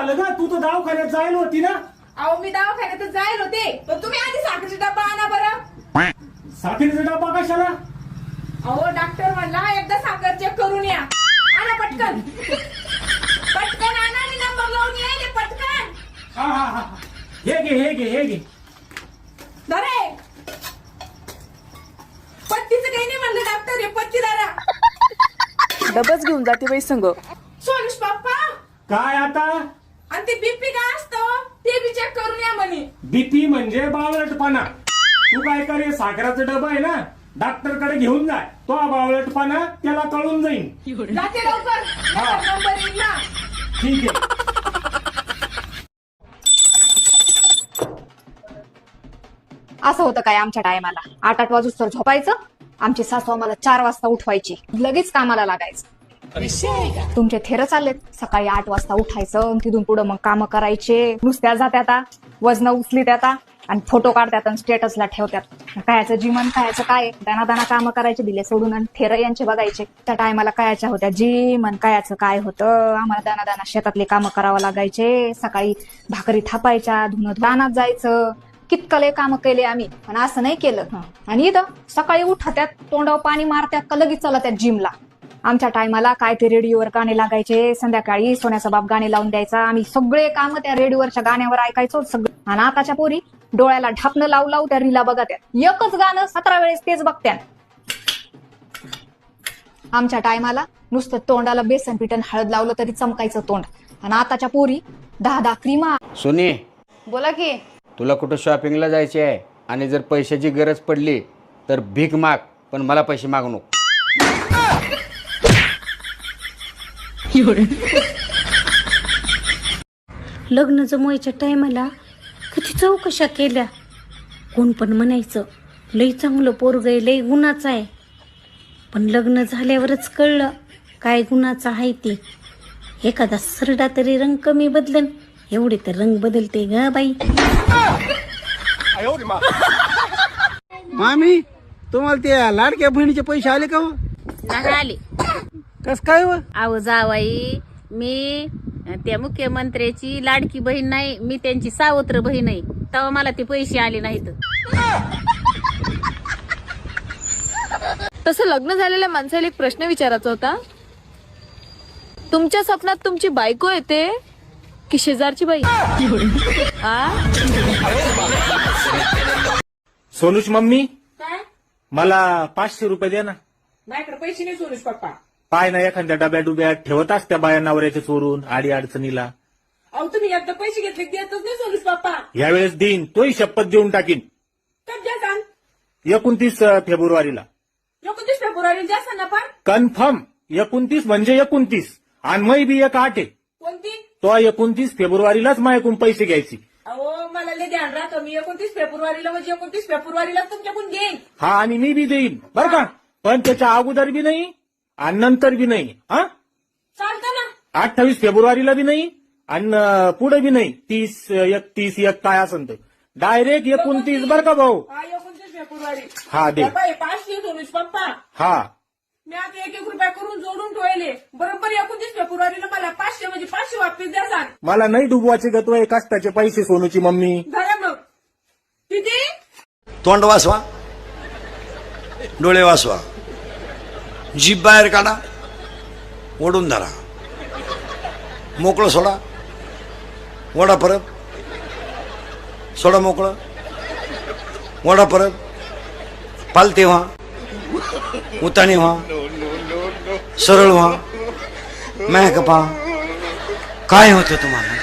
झालं ना? तू तर दवाखान्यात जायला होती ना? अहो मी दवाखान्यात जायला होते पण तुम्ही आधी साखरेचा डब्बा आणा बरं. साखरेचा डबा कशाला? अहो डॉक्टर म्हणला एकदा साखर चेक करून या. आणा पटकन पटकन आणा आणि नंबर लावून या पटकन. हा. हे घे. धरे पत्तीचं काही नाही म्हणलं डॉक्टर, हे पत्ती दारा. डबच घेऊन जाते बाई संग. सोनुष पप्पा काय आता? आणि ते बीपी काय असतं ते बी चेक करून या म्हणे. बीपी म्हणजे बावळटपणा. तू काय करे, साखराचा डबा आहे ना, डॉक्टर कडे घेऊन जाय. तो बावळटपणा त्याला कळून जाईल. जाते लवकर, नंबर येईल ना. ठीक आहे. असं होतं काय आमच्या टायमाला? 8 वाजूस्तर झोपायचं, आमची सासू आम्हाला 4 वाजता उठवायची, लगेच कामाला लागायचं. तुमचे थेर चाललेत, सकाळी 8 वाजता उठायचं, तिथून पुढे मग काम करायचे. नुसत्या जात्यात, वजन उचलीत आता आणि फोटो काढतात आणि स्टेटसला ठेवतात. कायचं जीवन, कायचं काय, दाना काम करायचे दिले सोडून आणि थेर यांचे बघायचे. त्या टायमाला कायच्या होत्या जीवन, कायचं काय होतं. आम्हाला दाना शेतातले कामं करावं लागायचे. सकाळी भाकरी थापायच्या, धुणं दानात जायचं. कितकले काम केले आम्ही, पण असं नाही केलं. आणि इथं सकाळी उठत्यात, तोंडावर पाणी मारत्यात का लगेच चला जिमला. आमच्या टायमाला काय ते रेडिओवर गाणे लागायचे, संध्याकाळी सोन्याचा बाप गाणे लावून द्यायचा. आम्ही सगळे काम त्या रेडिओवरच्या गाण्यावर ऐकायचो सगळं. आणि आताच्या पोरी डोळ्याला ढापणं लावू त्या रीला बघत्यात. एकच गाणं 17 वेळेस तेच बघत्यात. आमच्या टायमाला नुसतं तोंडाला बेसन पिठण हळद लावलं तरी चमकायचं तोंड. आणि आताच्या पोरी 10 क्रीमा. सोनी, बोला की. तुला कुठं शॉपिंगला जायचे आहे आणि जर पैशाची गरज पडली तर भीक माग, पण मला पैसे मागू नको. लग्न जमवायच्या टायमाला किती चौकशा केल्या. कोण पण म्हणायचं लई चांगलं पोरग आहे, लई गुणाचं आहे. पण लग्न झाल्यावरच कळलं काय गुणाचं आहे ते. एखादा सरडा तरी रंग कमी बदलन, एवढे तर रंग बदलते ग बाई. मामी, तुम्हाला ते लाडक्या बहिणीचे पैसे आले का? नाही आले. कस काय? आव जावाई, मी त्या मुख्यमंत्र्याची लाडकी बहीण नाही, मी त्यांची सावत्र बहीण आहे. तेव्हा मला ते पैसे आले नाहीत. तसं लग्न झालेल्या माणसाला एक प्रश्न विचारायचा होता. तुमच्या स्वप्नात तुमची बायको येते की शेजारची बाई? सोनूच मम्मी, काय मला 500 रुपये दे ना. माझ्याकडे पैसे नाही सोनुष पप्पा. पाय ना एखाद्या डब्यात ठेवत असत्या बाया नवऱ्याच्या चोरून आडी अडचणीला. अहो तुम्ही एकदा पैसे घेतले की देतच नाही सोनुष पप्पा. यावेळेस देईन, तोही शपथ देऊन टाकीन. कब द्या सांग? 29 फेब्रुवारीला 29 फेब्रुवारी द्या सांग ना. पण कन्फर्म 29 म्हणजे 29. आणि मै बी एक 8 आहे. कोणती? तो 29 फेब्रुवारीलाच माझ्याकडून पैसे घ्यायची. अहो मला लय ध्यान राहतो, मी 29 फेब्रुवारीला म्हणजे 29 फेब्रुवारीला तुमच्याकडून घेईन. हा, आणि मी बी देईन बरं का, पण त्याच्या अगोदर बी नाही आणि नंतर बी नाही. हा, चालतं ना. 28 फेब्रुवारीला बी नाही आणि पुढे बी नाही. 30, 31, 1 काय असेल तर डायरेक्ट 29 बरं का भाऊ. हा 29 फेब्रुवारी. हा दे. 500 सोनुष पप्पा. हा, मी आता 1-1 रुपया करून जोडून ठेवले. बरोबर 29 फेब्रुवारीला मला 500 म्हणजे 500 वापस द्या सांग. मला नाही डुबवायचे गत्व आहे कष्टाचे पैसे सोनूची मम्मी. धरा मग. किती? तोंड वाचवा, डोळे वाचवा, जीभ बाहेर काढा, ओढून धरा, मोकळं सोडा, ओढा परत, सोडा मोकळं, ओढा परत, पालते व्हा, उताने व्हा, सरळ व्हा, महक पहा. काय होतं तुम्हाला?